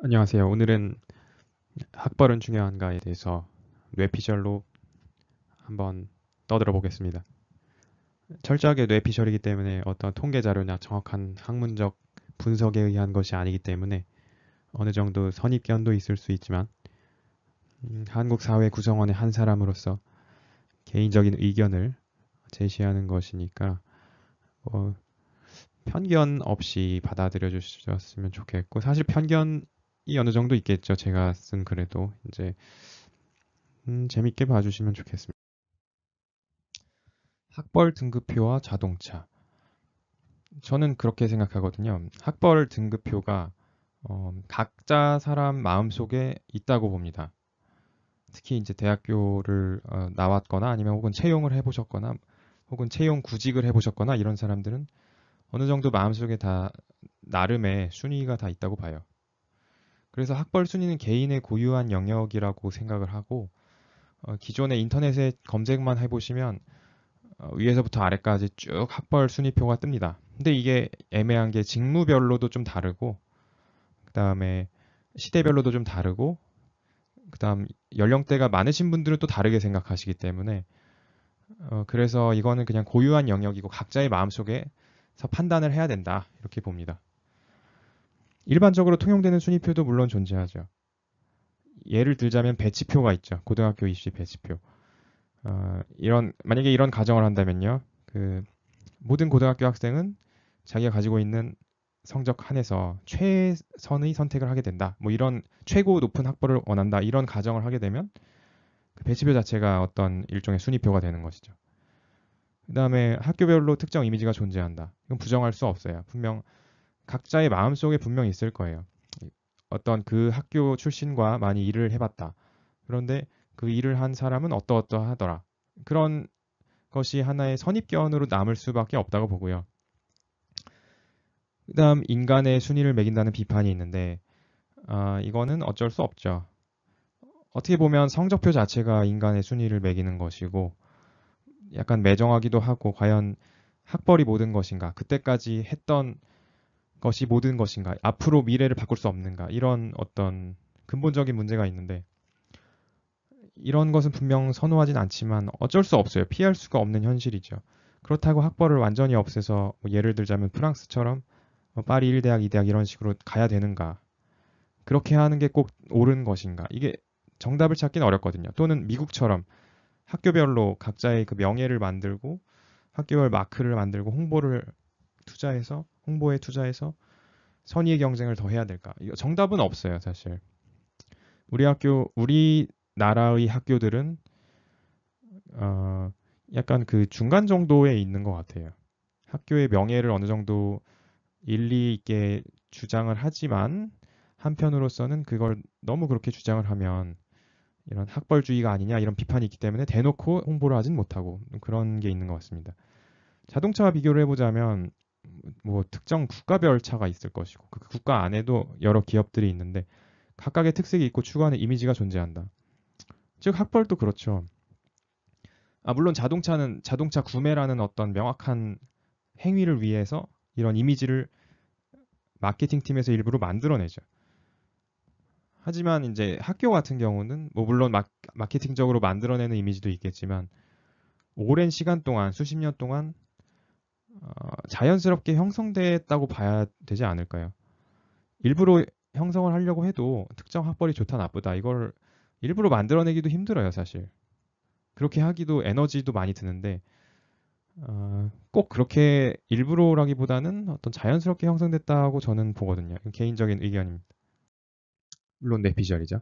안녕하세요. 오늘은 학벌은 중요한가에 대해서 뇌피셜로 한번 떠들어 보겠습니다. 철저하게 뇌피셜이기 때문에 어떤 통계 자료나 정확한 학문적 분석에 의한 것이 아니기 때문에 어느 정도 선입견도 있을 수 있지만 한국 사회 구성원의 한 사람으로서 개인적인 의견을 제시하는 것이니까 어, 편견 없이 받아들여 주셨으면 좋겠고 사실 편견이 어느 정도 있겠죠. 제가 쓴 글에도 이제 재밌게 봐주시면 좋겠습니다. 학벌 등급표와 자동차. 저는 그렇게 생각하거든요. 학벌 등급표가 각자 사람 마음속에 있다고 봅니다. 특히 이제 대학교를 나왔거나 아니면 혹은 채용을 해보셨거나 혹은 채용 구직을 해보셨거나 이런 사람들은 어느 정도 마음속에 다 나름의 순위가 다 있다고 봐요. 그래서 학벌 순위는 개인의 고유한 영역이라고 생각을 하고 기존에 인터넷에 검색만 해보시면 위에서부터 아래까지 쭉 학벌 순위표가 뜹니다. 근데 이게 애매한 게 직무별로도 좀 다르고, 그 다음에 시대별로도 좀 다르고, 그 다음 연령대가 많으신 분들은 또 다르게 생각하시기 때문에, 그래서 이거는 그냥 고유한 영역이고 각자의 마음속에서 판단을 해야 된다. 이렇게 봅니다. 일반적으로 통용되는 순위표도 물론 존재하죠. 예를 들자면 배치표가 있죠. 고등학교 입시 배치표. 만약에 이런 가정을 한다면요. 모든 고등학교 학생은 자기가 가지고 있는 성적 한에서 최선의 선택을 하게 된다. 뭐 이런 최고 높은 학벌을 원한다. 이런 가정을 하게 되면 그 배치표 자체가 어떤 일종의 순위표가 되는 것이죠. 그다음에 학교별로 특정 이미지가 존재한다. 이건 부정할 수 없어요. 분명 각자의 마음속에 분명 있을 거예요. 어떤 그 학교 출신과 많이 일을 해봤다. 그런데 그 일을 한 사람은 어떠어떠하더라. 그런 것이 하나의 선입견으로 남을 수밖에 없다고 보고요. 그다음 인간의 순위를 매긴다는 비판이 있는데 이거는 어쩔 수 없죠. 어떻게 보면 성적표 자체가 인간의 순위를 매기는 것이고 약간 매정하기도 하고 과연 학벌이 모든 것인가? 그때까지 했던 것이 모든 것인가? 앞으로 미래를 바꿀 수 없는가? 이런 어떤 근본적인 문제가 있는데 이런 것은 분명 선호하진 않지만 어쩔 수 없어요. 피할 수가 없는 현실이죠. 그렇다고 학벌을 완전히 없애서 뭐 예를 들자면 프랑스처럼 파리 1대학, 2대학 이런 식으로 가야 되는가? 그렇게 하는 게 꼭 옳은 것인가? 이게 정답을 찾기는 어렵거든요. 또는 미국처럼 학교별로 각자의 그 명예를 만들고 학교별 마크를 만들고 홍보에 투자해서 선의의 경쟁을 더 해야 될까? 이거 정답은 없어요, 사실. 우리나라의 학교들은 어, 약간 그 중간 정도에 있는 것 같아요. 학교의 명예를 어느 정도 일리 있게 주장을 하지만 한편으로서는 그걸 너무 그렇게 주장을 하면 이런 학벌주의가 아니냐 이런 비판이 있기 때문에 대놓고 홍보를 하진 못하고 그런 게 있는 것 같습니다. 자동차와 비교를 해보자면 뭐 특정 국가별 차가 있을 것이고 그 국가 안에도 여러 기업들이 있는데 각각의 특색이 있고 추구하는 이미지가 존재한다. 즉 학벌도 그렇죠. 물론 자동차는 자동차 구매라는 어떤 명확한 행위를 위해서 이런 이미지를 마케팅 팀에서 일부러 만들어내죠. 하지만 이제 학교 같은 경우는 뭐 물론 마케팅적으로 만들어내는 이미지도 있겠지만 오랜 시간 동안 수십 년 동안 자연스럽게 형성됐다고 봐야 되지 않을까요? 일부러 형성을 하려고 해도 특정 학벌이 좋다 나쁘다 이걸 일부러 만들어내기도 힘들어요 사실. 그렇게 하기도 에너지도 많이 드는데 꼭 그렇게 일부러라기보다는 어떤 자연스럽게 형성됐다고 저는 보거든요. 개인적인 의견입니다. 물론 내 비주얼이죠.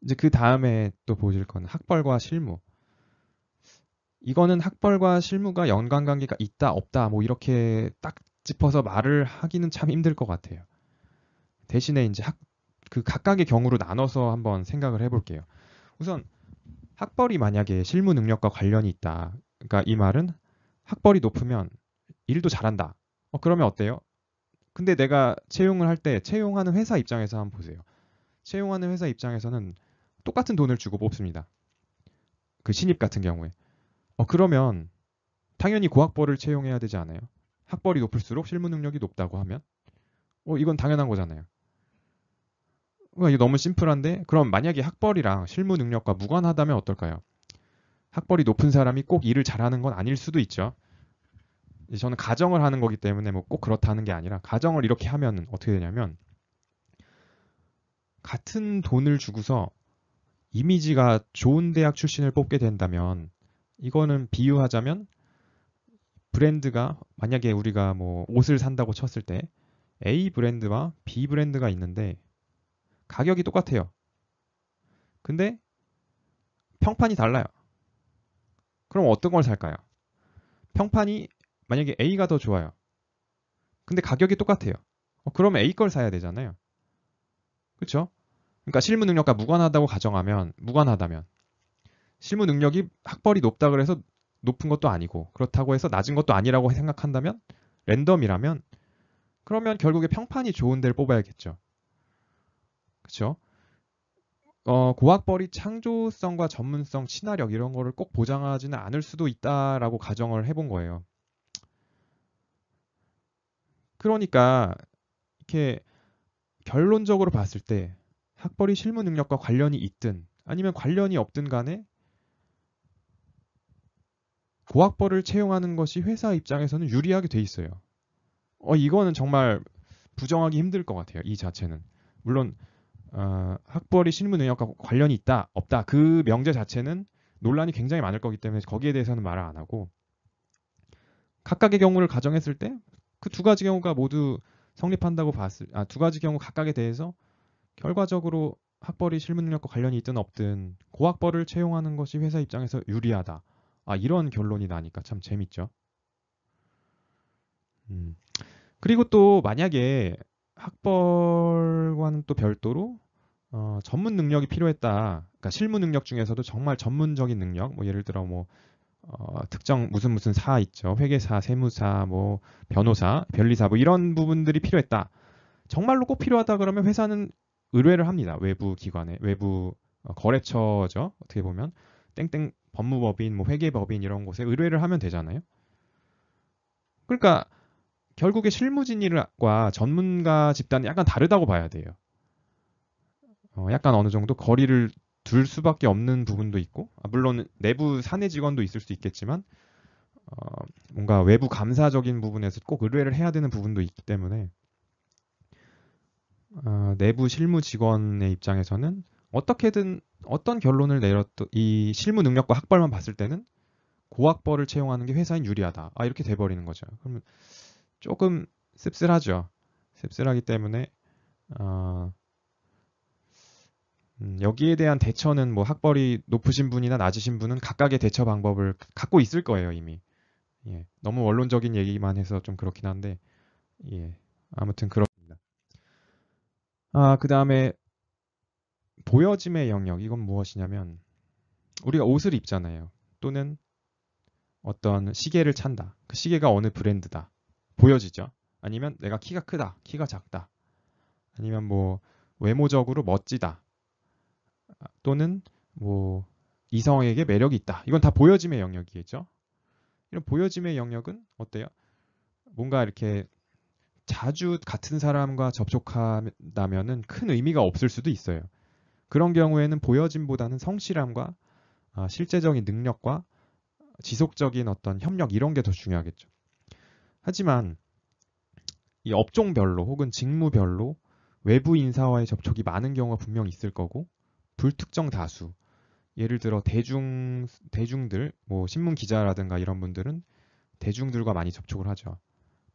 이제 그 다음에 또 보실 거는 학벌과 실무. 이거는 학벌과 실무가 연관관계가 있다 없다 뭐 이렇게 딱 짚어서 말을 하기는 참 힘들 것 같아요. 대신에 이제 그 각각의 경우로 나눠서 한번 생각을 해볼게요. 우선 학벌이 만약에 실무 능력과 관련이 있다. 그러니까 이 말은 학벌이 높으면 일도 잘한다. 그러면 어때요? 근데 내가 채용을 할 때 채용하는 회사 입장에서 한번 보세요. 채용하는 회사 입장에서는 똑같은 돈을 주고 뽑습니다. 그 신입 같은 경우에. 그러면 당연히 고학벌을 채용해야 되지 않아요? 학벌이 높을수록 실무 능력이 높다고 하면 이건 당연한 거잖아요. 이거 너무 심플한데 그럼 만약에 학벌이랑 실무 능력과 무관하다면 어떨까요? 학벌이 높은 사람이 꼭 일을 잘하는 건 아닐 수도 있죠. 이제 저는 가정을 하는 거기 때문에 뭐 꼭 그렇다는 게 아니라 가정을 이렇게 하면 어떻게 되냐면 같은 돈을 주고서 이미지가 좋은 대학 출신을 뽑게 된다면 이거는 비유하자면 브랜드가 만약에 우리가 뭐 옷을 산다고 쳤을 때 A 브랜드와 B 브랜드가 있는데 가격이 똑같아요. 근데 평판이 달라요. 그럼 어떤 걸 살까요? 평판이 만약에 A가 더 좋아요. 근데 가격이 똑같아요. 그러면 A 걸 사야 되잖아요. 그렇죠? 그러니까 실무 능력과 무관하다고 가정하면 무관하다면 실무 능력이 학벌이 높다 그래서 높은 것도 아니고 그렇다고 해서 낮은 것도 아니라고 생각한다면 랜덤이라면 그러면 결국에 평판이 좋은 데를 뽑아야겠죠. 그렇죠? 고학벌이 창조성과 전문성, 친화력 이런 거를 꼭 보장하지는 않을 수도 있다라고 가정을 해본 거예요. 그러니까 이렇게 결론적으로 봤을 때 학벌이 실무 능력과 관련이 있든 아니면 관련이 없든 간에 고학벌을 채용하는 것이 회사 입장에서는 유리하게 돼 있어요. 이거는 정말 부정하기 힘들 것 같아요. 이 자체는. 물론 학벌이 실무 능력과 관련이 있다, 없다 그 명제 자체는 논란이 굉장히 많을 거기 때문에 거기에 대해서는 말을 안 하고 각각의 경우를 가정했을 때 그 두 가지 경우가 모두 성립한다고 두 가지 경우 각각에 대해서 결과적으로 학벌이 실무 능력과 관련이 있든 없든 고학벌을 채용하는 것이 회사 입장에서 유리하다. 이런 결론이 나니까 참 재밌죠. 음. 그리고 또 만약에 학벌과는 또 별도로 전문 능력이 필요했다. 그러니까 실무 능력 중에서도 정말 전문적인 능력, 뭐 예를 들어 뭐 특정 무슨 사 있죠. 회계사, 세무사, 뭐 변호사, 변리사 뭐 이런 부분들이 필요했다. 정말로 꼭 필요하다 그러면 회사는 의뢰를 합니다. 외부 기관에, 외부 거래처죠. 어떻게 보면 땡땡 법무법인, 뭐 회계법인 이런 곳에 의뢰를 하면 되잖아요. 그러니까 결국에 실무진과 전문가 집단이 약간 다르다고 봐야 돼요. 약간 어느 정도 거리를 둘 수밖에 없는 부분도 있고, 물론 내부 사내 직원도 있을 수 있겠지만, 뭔가 외부 감사적인 부분에서 꼭 의뢰를 해야 되는 부분도 있기 때문에, 내부 실무 직원의 입장에서는 어떻게든 어떤 결론을 내렸던 이 실무 능력과 학벌만 봤을 때는 고학벌을 채용하는 게 회사인 유리하다. 이렇게 돼버리는 거죠. 그러면 조금 씁쓸하죠. 씁쓸하기 때문에 어, 여기에 대한 대처는 뭐 학벌이 높으신 분이나 낮으신 분은 각각의 대처 방법을 갖고 있을 거예요, 이미. 예. 너무 원론적인 얘기만 해서 좀 그렇긴 한데, 예. 아무튼 그렇습니다. 그다음에 보여짐의 영역. 이건 무엇이냐면, 우리가 옷을 입잖아요. 또는 어떤 시계를 찬다. 그 시계가 어느 브랜드다. 보여지죠? 아니면 내가 키가 크다, 키가 작다. 아니면 뭐 외모적으로 멋지다. 또는 뭐 이성에게 매력이 있다. 이건 다 보여짐의 영역이겠죠? 이런 보여짐의 영역은 어때요? 뭔가 이렇게 자주 같은 사람과 접촉한다면은 큰 의미가 없을 수도 있어요. 그런 경우에는 보여짐보다는 성실함과 실제적인 능력과 지속적인 어떤 협력 이런 게 더 중요하겠죠. 하지만 이 업종별로 혹은 직무별로 외부 인사와의 접촉이 많은 경우가 분명 있을 거고 불특정 다수 예를 들어 대중들 뭐 신문 기자라든가 이런 분들은 대중들과 많이 접촉을 하죠.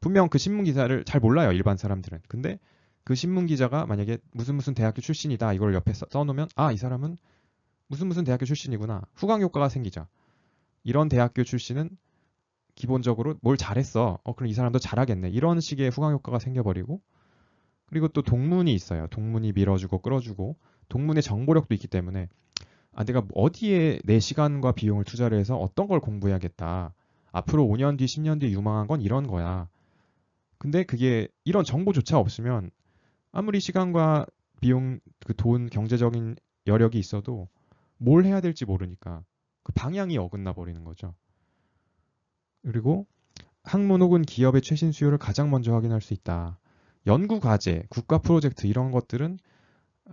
분명 그 신문 기사를 잘 몰라요, 일반 사람들은. 근데 그 신문 기자가 만약에 무슨 대학교 출신이다 이걸 옆에 써놓으면 이 사람은 무슨 대학교 출신이구나. 후광 효과가 생기죠. 이런 대학교 출신은 기본적으로 뭘 잘했어. 그럼 이 사람도 잘하겠네. 이런 식의 후광 효과가 생겨버리고 그리고 또 동문이 있어요. 동문이 밀어주고 끌어주고 동문의 정보력도 있기 때문에 내가 어디에 내 시간과 비용을 투자를 해서 어떤 걸 공부해야겠다. 앞으로 5년 뒤, 10년 뒤에 유망한 건 이런 거야. 근데 그게 이런 정보조차 없으면 아무리 시간과 비용, 그 돈, 경제적인 여력이 있어도 뭘 해야 될지 모르니까 그 방향이 어긋나 버리는 거죠. 그리고 학문 혹은 기업의 최신 수요를 가장 먼저 확인할 수 있다. 연구 과제, 국가 프로젝트 이런 것들은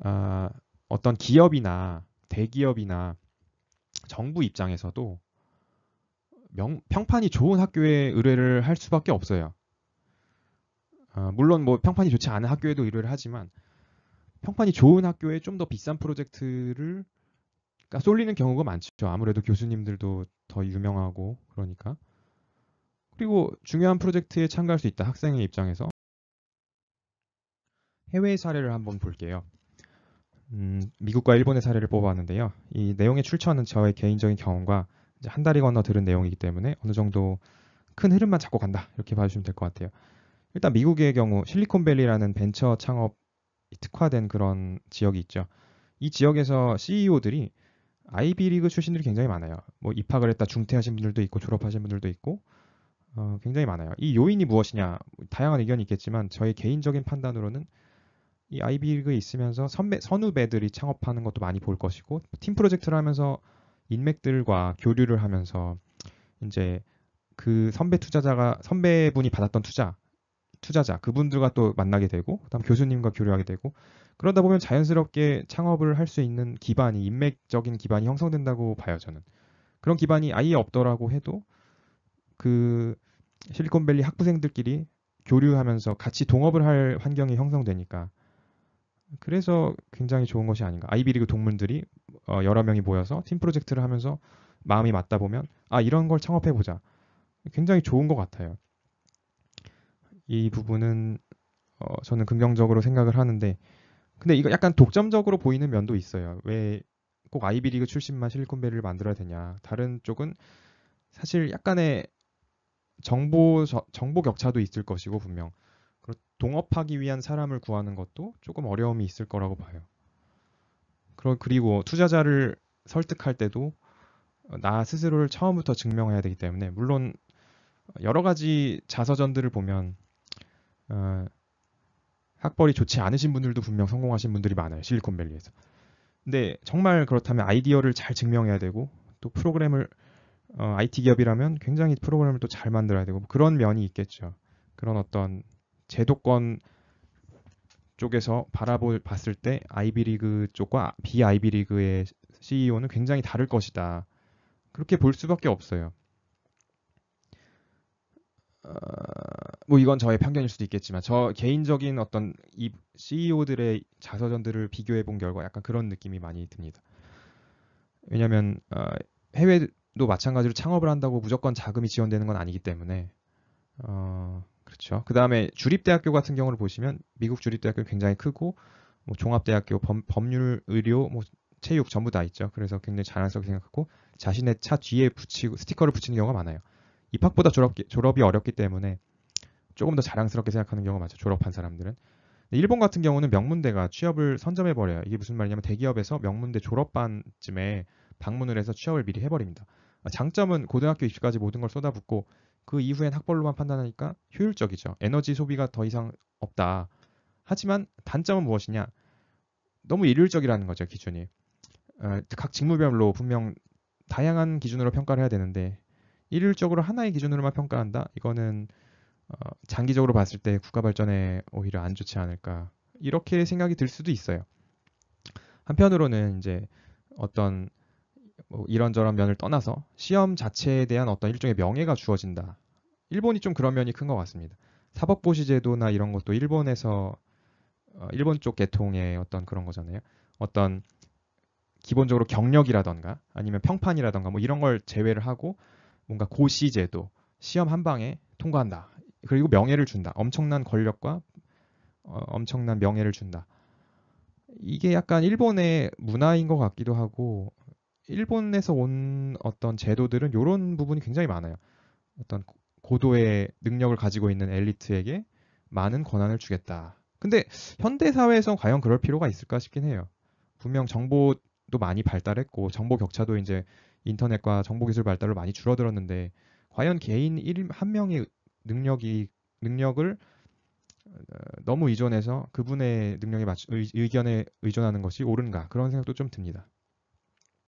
아, 어떤 기업이나 대기업이나 정부 입장에서도 평판이 좋은 학교에 의뢰를 할 수밖에 없어요. 물론 뭐 평판이 좋지 않은 학교에도 의뢰를 하지만 평판이 좋은 학교에 좀 더 비싼 프로젝트를 그러니까 쏠리는 경우가 많죠. 아무래도 교수님들도 더 유명하고 그러니까. 그리고 중요한 프로젝트에 참가할 수 있다. 학생의 입장에서. 해외 사례를 한번 볼게요. 미국과 일본의 사례를 뽑아봤는데요. 이 내용의 출처는 저의 개인적인 경험과 이제 한 달이 건너 들은 내용이기 때문에 어느 정도 큰 흐름만 잡고 간다. 이렇게 봐주시면 될 것 같아요. 일단 미국의 경우 실리콘밸리라는 벤처 창업이 특화된 그런 지역이 있죠. 이 지역에서 CEO들이 아이비리그 출신들이 굉장히 많아요. 뭐 입학을 했다 중퇴하신 분들도 있고 졸업하신 분들도 있고 굉장히 많아요. 이 요인이 무엇이냐? 다양한 의견이 있겠지만 저희 개인적인 판단으로는 이 아이비리그에 있으면서 선후배들이 창업하는 것도 많이 볼 것이고 팀 프로젝트를 하면서 인맥들과 교류를 하면서 이제 그 선배분이 받았던 투자자 그분들과 또 만나게 되고 그다음 교수님과 교류하게 되고 그러다 보면 자연스럽게 창업을 할 수 있는 기반이 인맥적인 기반이 형성된다고 봐요 저는. 그런 기반이 아예 없더라고 해도 그 실리콘밸리 학부생들끼리 교류하면서 같이 동업을 할 환경이 형성되니까 그래서 굉장히 좋은 것이 아닌가. 아이비리그 동문들이 여러 명이 모여서 팀 프로젝트를 하면서 마음이 맞다 보면 이런 걸 창업해 보자. 굉장히 좋은 것 같아요. 이 부분은 저는 긍정적으로 생각을 하는데 근데 이거 약간 독점적으로 보이는 면도 있어요. 왜 꼭 아이비리그 출신만 실리콘밸리를 만들어야 되냐. 다른 쪽은 사실 약간의 정보 격차도 있을 것이고 분명 동업하기 위한 사람을 구하는 것도 조금 어려움이 있을 거라고 봐요. 그리고 투자자를 설득할 때도 나 스스로를 처음부터 증명해야 되기 때문에 물론 여러 가지 자서전들을 보면 어, 학벌이 좋지 않으신 분들도 분명 성공하신 분들이 많아요. 실리콘밸리에서. 근데 정말 그렇다면 아이디어를 잘 증명해야 되고 또 프로그램을 IT 기업이라면 굉장히 프로그램을 또 잘 만들어야 되고 뭐 그런 면이 있겠죠. 그런 어떤 제도권 쪽에서 봤을 때 아이비리그 쪽과 비아이비리그의 CEO는 굉장히 다를 것이다. 그렇게 볼 수밖에 없어요. 어, 뭐 이건 저의 편견일 수도 있겠지만 저 개인적인 어떤 이 CEO들의 자서전들을 비교해 본 결과 약간 그런 느낌이 많이 듭니다. 왜냐하면 해외도 마찬가지로 창업을 한다고 무조건 자금이 지원되는 건 아니기 때문에 그렇죠. 그 다음에 주립대학교 같은 경우를 보시면 미국 주립대학교 굉장히 크고 뭐 종합대학교, 법률, 의료, 뭐 체육 전부 다 있죠. 그래서 굉장히 자랑스럽게 생각하고 자신의 차 뒤에 붙이고 스티커를 붙이는 경우가 많아요. 입학보다 졸업이 어렵기 때문에 조금 더 자랑스럽게 생각하는 경우가 많죠. 졸업한 사람들은. 일본 같은 경우는 명문대가 취업을 선점해 버려요. 이게 무슨 말이냐면 대기업에서 명문대 졸업반쯤에 방문을 해서 취업을 미리 해버립니다. 장점은 고등학교 입시까지 모든 걸 쏟아붓고 그 이후엔 학벌로만 판단하니까 효율적이죠. 에너지 소비가 더 이상 없다. 하지만 단점은 무엇이냐? 너무 일률적이라는 거죠, 기준이. 각 직무별로 분명 다양한 기준으로 평가를 해야 되는데 일률적으로 하나의 기준으로만 평가한다? 이거는 장기적으로 봤을 때 국가 발전에 오히려 안 좋지 않을까. 이렇게 생각이 들 수도 있어요. 한편으로는 이제 어떤 뭐 이런저런 면을 떠나서 시험 자체에 대한 어떤 일종의 명예가 주어진다. 일본이 좀 그런 면이 큰 것 같습니다. 사법고시 제도나 이런 것도 일본에서 일본 쪽 계통의 어떤 그런 거잖아요. 어떤 기본적으로 경력이라던가 아니면 평판이라던가 뭐 이런 걸 제외를 하고 뭔가 고시 제도, 시험 한 방에 통과한다. 그리고 명예를 준다. 엄청난 권력과 엄청난 명예를 준다. 이게 약간 일본의 문화인 것 같기도 하고 일본에서 온 어떤 제도들은 이런 부분이 굉장히 많아요. 어떤 고도의 능력을 가지고 있는 엘리트에게 많은 권한을 주겠다. 근데 현대 사회에서 과연 그럴 필요가 있을까 싶긴 해요. 분명 정보도 많이 발달했고 정보 격차도 이제 인터넷과 정보기술 발달로 많이 줄어들었는데 과연 개인 한 명의 능력을 너무 의존해서 그분의 능력에 의견에 의존하는 것이 옳은가 그런 생각도 좀 듭니다.